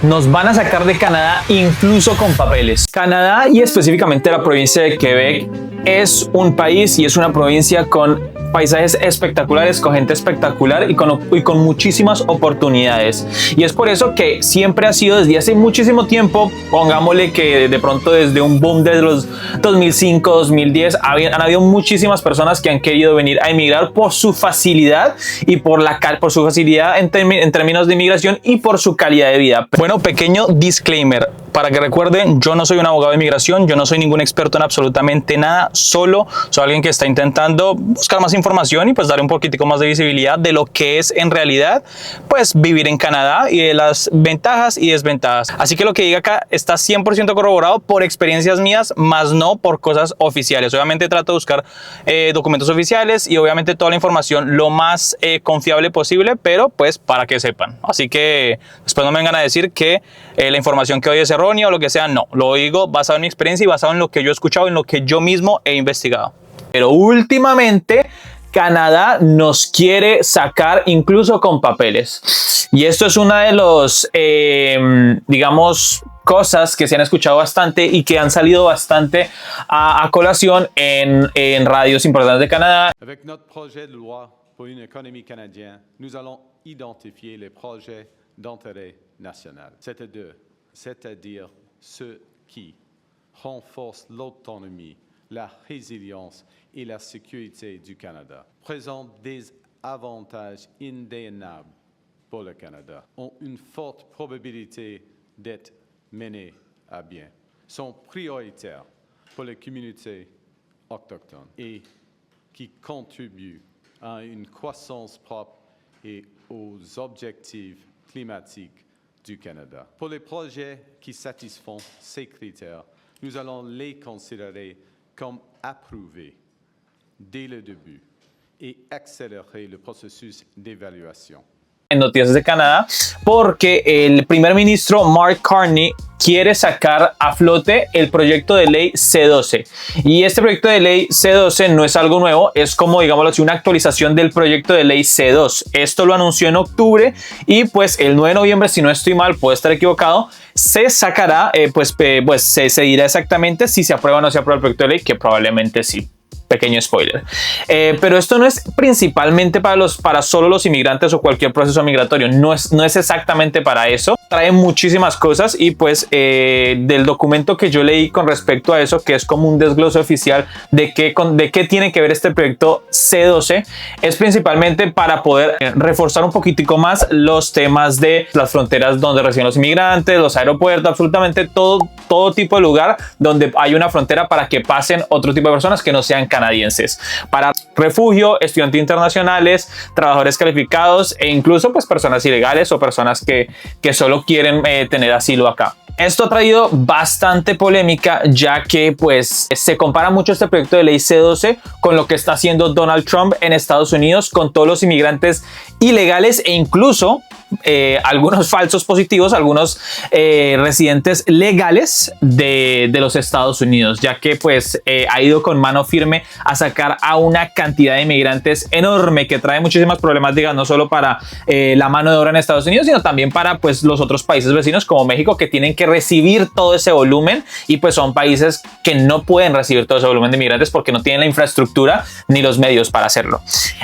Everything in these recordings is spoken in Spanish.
Nos van a sacar de Canadá incluso con papeles. Canadá y específicamente la provincia de Quebec es un país y es una provincia con paisajes espectaculares, con gente espectacular y con muchísimas oportunidades. Y es por eso que siempre ha sido desde hace muchísimo tiempo, pongámosle que de pronto desde un boom de los 2005, 2010, han habido muchísimas personas que han querido venir a emigrar por su facilidad y por su facilidad en términos de inmigración y por su calidad de vida. Bueno, pequeño disclaimer. Para que recuerden, yo no soy un abogado de inmigración, yo no soy ningún experto en absolutamente nada, solo soy alguien que está intentando buscar más información y pues dar un poquitico más de visibilidad de lo que es en realidad pues vivir en Canadá y de las ventajas y desventajas. Así que lo que diga acá está 100% corroborado por experiencias mías, más no por cosas oficiales. Obviamente trato de buscar documentos oficiales y obviamente toda la información lo más confiable posible, pero pues para que sepan. Así que después no me vengan a decir que la información que hoy es errónea o lo que sea, no. Lo digo basado en mi experiencia y basado en lo que yo he escuchado, en lo que yo mismo he investigado. Pero últimamente Canadá nos quiere sacar incluso con papeles. Y esto es una de los, digamos, cosas que se han escuchado bastante y que han salido bastante a colación en radios importantes de Canadá. Avec notre projet de loi pour une économie canadienne, nous allons identifier les projets d'intérêt national, c'est-à-dire ceux qui renforcent l'autonomie, la résilience et la sécurité du Canada, présentent des avantages indéniables pour le Canada, ont une forte probabilité d'être menés à bien, sont prioritaires pour les communautés autochtones et qui contribuent à une croissance propre et aux objectifs climatiques du Canada. Pour les projets qui satisfont ces critères, nous allons les considérer comme approuvés dès le début et accélérer le processus d'évaluation. En noticias de Canadá, porque el primer ministro Mark Carney quiere sacar a flote el proyecto de ley C12. Y este proyecto de ley C12 no es algo nuevo, es como, digámoslo así, una actualización del proyecto de ley C2. Esto lo anunció en octubre y pues el 9 de noviembre, si no estoy mal, puedo estar equivocado, se sacará, se dirá exactamente si se aprueba o no se aprueba el proyecto de ley, que probablemente sí. Pequeño spoiler. Pero esto no es principalmente para solo los inmigrantes o cualquier proceso migratorio. No es exactamente para eso. Trae muchísimas cosas y pues del documento que yo leí con respecto a eso, que es como un desglose oficial de qué tiene que ver este proyecto C12, es principalmente para poder reforzar un poquitico más los temas de las fronteras donde reciben los inmigrantes, los aeropuertos, absolutamente todo tipo de lugar donde hay una frontera para que pasen otro tipo de personas que no sean canadienses, para refugio, estudiantes internacionales, trabajadores calificados e incluso pues personas ilegales o personas que solo quieren tener asilo acá. Esto ha traído bastante polémica, ya que pues se compara mucho este proyecto de ley C12 con lo que está haciendo Donald Trump en Estados Unidos con todos los inmigrantes ilegales e incluso algunos falsos positivos, algunos residentes legales de los Estados Unidos, ya que pues ha ido con mano firme a sacar a una cantidad de inmigrantes enorme que trae muchísimas problemáticas, no solo para la mano de obra en Estados Unidos, sino también para pues los otros países vecinos como México, que tienen que recibir todo ese volumen y pues son países que no pueden recibir todo ese volumen de inmigrantes porque no tienen la infraestructura ni los medios para hacerlo.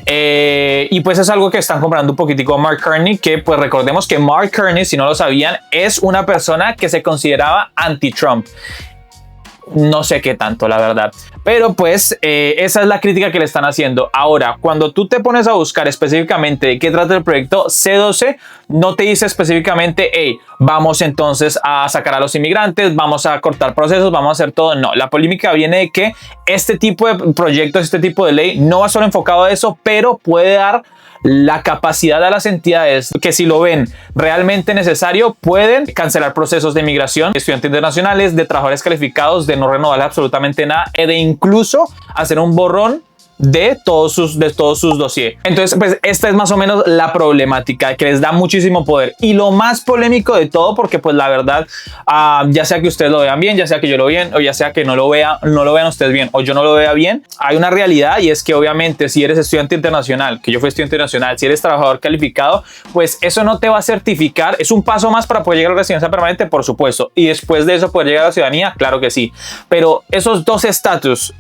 Y pues es algo que están comprando un poquitico a Mark Carney, que pues recordemos que Mark Carney, si no lo sabían, es una persona que se consideraba anti-Trump. No sé qué tanto, la verdad. Pero pues esa es la crítica que le están haciendo. Ahora, cuando tú te pones a buscar específicamente de qué trata el proyecto C12, no te dice específicamente, hey, vamos entonces a sacar a los inmigrantes, vamos a cortar procesos, vamos a hacer todo. No, la polémica viene de que este tipo de proyectos, este tipo de ley no va solo enfocado a eso, pero puede dar la capacidad a las entidades que, si lo ven realmente necesario, pueden cancelar procesos de inmigración, de estudiantes internacionales, de trabajadores calificados, de no renovar absolutamente nada, de incluso hacer un borrón de todos sus dossiers. Entonces, pues esta es más o menos la problemática, que les da muchísimo poder. Y lo más polémico de todo, porque pues la verdad, ya sea que ustedes lo vean bien, ya sea que yo lo vean, o ya sea que no lo vean ustedes bien, o yo no lo vea bien, hay una realidad, y es que obviamente si eres estudiante internacional, que yo fui estudiante internacional, si eres trabajador calificado, pues eso no te va a certificar. Es un paso más para poder llegar a la residencia permanente, por supuesto, y después de eso poder llegar a la ciudadanía, claro que sí, pero esos dos estatus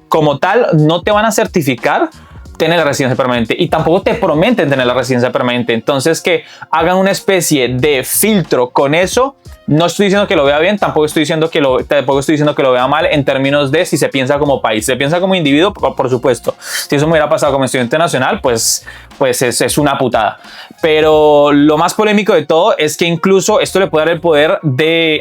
como tal no te van a certificar tener la residencia permanente, y tampoco te prometen tener la residencia permanente. Entonces, que hagan una especie de filtro con eso, no estoy diciendo que lo vea bien, tampoco estoy diciendo que lo vea mal en términos de si se piensa como país. Se piensa como individuo, por supuesto. Si eso me hubiera pasado como estudiante nacional, pues es una putada. Pero lo más polémico de todo es que incluso esto le puede dar el poder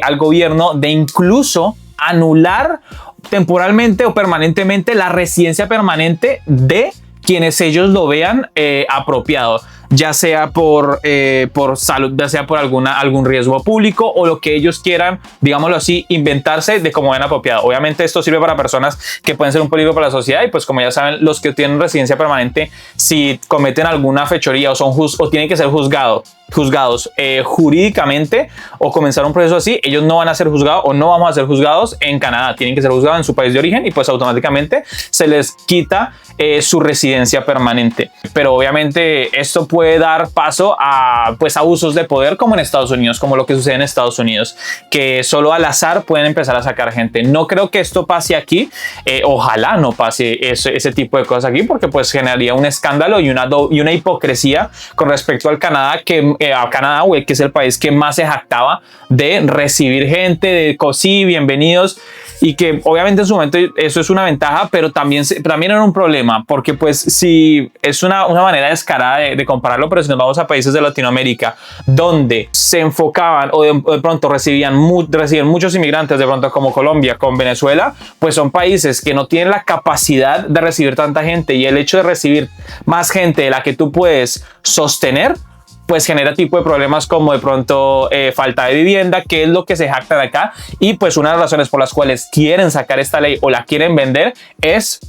al gobierno de incluso anular temporalmente o permanentemente la residencia permanente de quienes ellos lo vean apropiado, ya sea por salud, ya sea por algún riesgo público, o lo que ellos quieran, digámoslo así, inventarse de cómo ven apropiado. Obviamente esto sirve para personas que pueden ser un peligro para la sociedad, y pues como ya saben, los que tienen residencia permanente, si cometen alguna fechoría o tienen que ser juzgados jurídicamente o comenzar un proceso así, ellos no van a ser juzgados, o no vamos a ser juzgados en Canadá, tienen que ser juzgados en su país de origen, y pues automáticamente se les quita su residencia permanente. Pero obviamente esto puede dar paso a pues abusos de poder, como en Estados Unidos, como lo que sucede en Estados Unidos, que solo al azar pueden empezar a sacar gente. No creo que esto pase aquí, ojalá no pase ese tipo de cosas aquí, porque pues generaría un escándalo y una hipocresía con respecto al Canadá, que es el país que más se jactaba de recibir gente, de sí, bienvenidos, y que obviamente en su momento eso es una ventaja, pero también era un problema, porque pues si es una manera descarada de compararlo, pero si nos vamos a países de Latinoamérica donde se enfocaban o de pronto reciben muchos inmigrantes, de pronto como Colombia, con Venezuela, pues son países que no tienen la capacidad de recibir tanta gente, y el hecho de recibir más gente de la que tú puedes sostener, pues genera tipo de problemas como de pronto falta de vivienda, que es lo que se jacta de acá. Y pues una de las razones por las cuales quieren sacar esta ley o la quieren vender es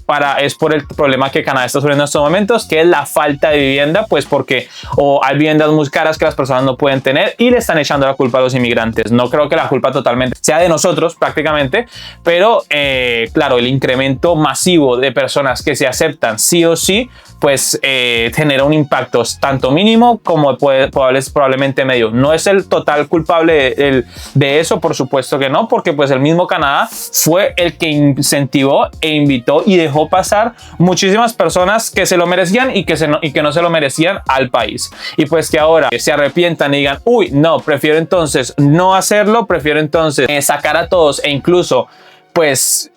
por el problema que Canadá está sufriendo en estos momentos, que es la falta de vivienda, pues porque hay viviendas muy caras que las personas no pueden tener, y le están echando la culpa a los inmigrantes. No creo que la culpa totalmente sea de nosotros prácticamente, pero claro, el incremento masivo de personas que se aceptan sí o sí, pues genera un impacto tanto mínimo como probablemente medio. No es el total culpable de eso, por supuesto que no, porque pues el mismo Canadá fue el que incentivó e invitó y dejó pasar muchísimas personas que se lo merecían y que no se lo merecían al país. Y pues que ahora se arrepientan y digan, uy, no, prefiero entonces no hacerlo, prefiero entonces sacar a todos, e incluso pues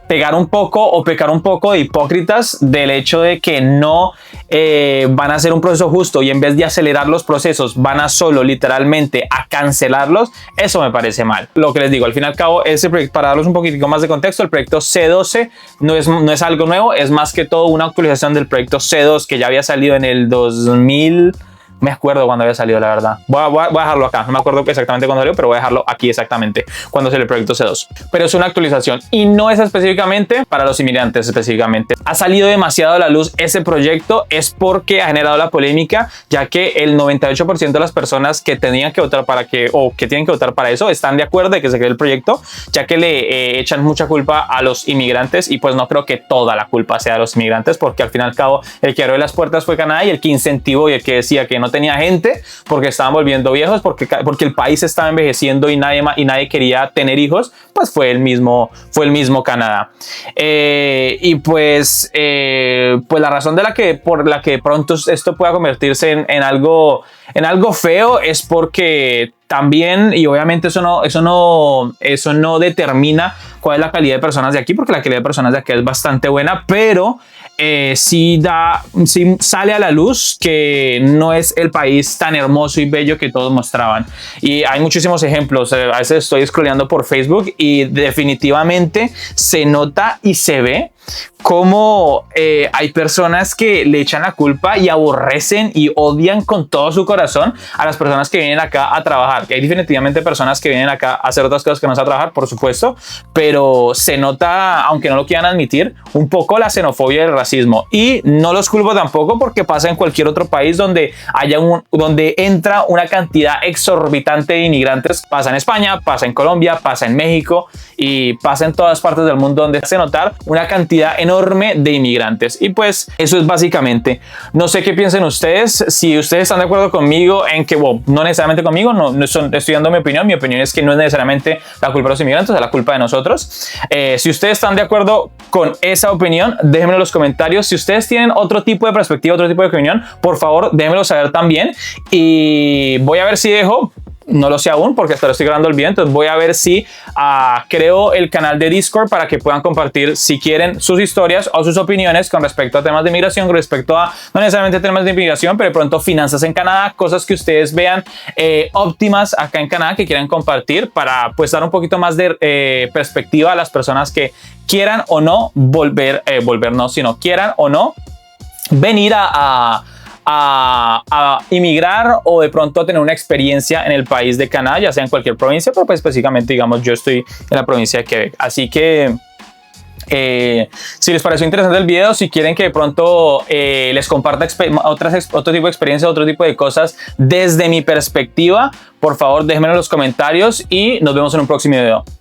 pecar un poco de hipócritas del hecho de que no van a hacer un proceso justo, y en vez de acelerar los procesos van a solo literalmente a cancelarlos. Eso me parece mal. Lo que les digo, al fin y al cabo, ese proyecto, para darles un poquitico más de contexto, el proyecto C12 no es algo nuevo, es más que todo una actualización del proyecto C2 que ya había salido en el 2000. Me acuerdo cuando había salido, la verdad. Voy a dejarlo acá. No me acuerdo exactamente cuándo salió, pero voy a dejarlo aquí exactamente cuando salió el proyecto C2. Pero es una actualización y no es específicamente para los inmigrantes específicamente. Ha salido demasiado a la luz ese proyecto, es porque ha generado la polémica, ya que el 98% de las personas que tenían que votar que tienen que votar para eso están de acuerdo de que se cree el proyecto, ya que le echan mucha culpa a los inmigrantes, y pues no creo que toda la culpa sea de los inmigrantes, porque al fin y al cabo el que abrió las puertas fue Canadá, y el que incentivó y el que decía que no tenía gente porque estaban volviendo viejos, porque el país estaba envejeciendo y nadie quería tener hijos, pues fue el mismo Canadá. Y pues la razón por la que pronto esto pueda convertirse en algo feo es porque también, y obviamente eso no determina cuál es la calidad de personas de aquí, porque la calidad de personas de aquí es bastante buena, pero sí sale a la luz que no es el país tan hermoso y bello que todos mostraban. Y hay muchísimos ejemplos. A veces estoy scrolleando por Facebook y definitivamente se nota y se ve cómo hay personas que le echan la culpa y aborrecen y odian con todo su corazón a las personas que vienen acá a trabajar. Que hay definitivamente personas que vienen acá a hacer otras cosas que no es a trabajar, por supuesto, pero se nota, aunque no lo quieran admitir, un poco la xenofobia y el racismo. Y no los culpo tampoco porque pasa en cualquier otro país donde donde entra una cantidad exorbitante de inmigrantes. Pasa en España, pasa en Colombia, pasa en México y pasa en todas partes del mundo donde hace notar una cantidad enorme de inmigrantes. Y pues eso es básicamente. No sé qué piensen ustedes, si ustedes están de acuerdo conmigo en que, bueno, no necesariamente conmigo, no estoy dando mi opinión es que no es necesariamente la culpa de los inmigrantes, es la culpa de nosotros. Si ustedes están de acuerdo con esa opinión, déjenmelo en los comentarios. Si ustedes tienen otro tipo de perspectiva, otro tipo de opinión, por favor déjenmelo saber también, y voy a ver si dejo, no lo sé aún porque hasta lo estoy grabando el video, entonces voy a ver si creo el canal de Discord para que puedan compartir, si quieren, sus historias o sus opiniones con respecto a temas de migración, con respecto a, no necesariamente temas de inmigración, pero de pronto finanzas en Canadá, cosas que ustedes vean óptimas acá en Canadá que quieran compartir para pues dar un poquito más de perspectiva a las personas que quieran o no sino quieran o no venir a inmigrar o de pronto tener una experiencia en el país de Canadá, ya sea en cualquier provincia, pero pues específicamente, digamos, yo estoy en la provincia de Quebec. Así que si les pareció interesante el video, si quieren que de pronto les comparta otro tipo de experiencia, otro tipo de cosas desde mi perspectiva, por favor déjenmelo en los comentarios y nos vemos en un próximo video.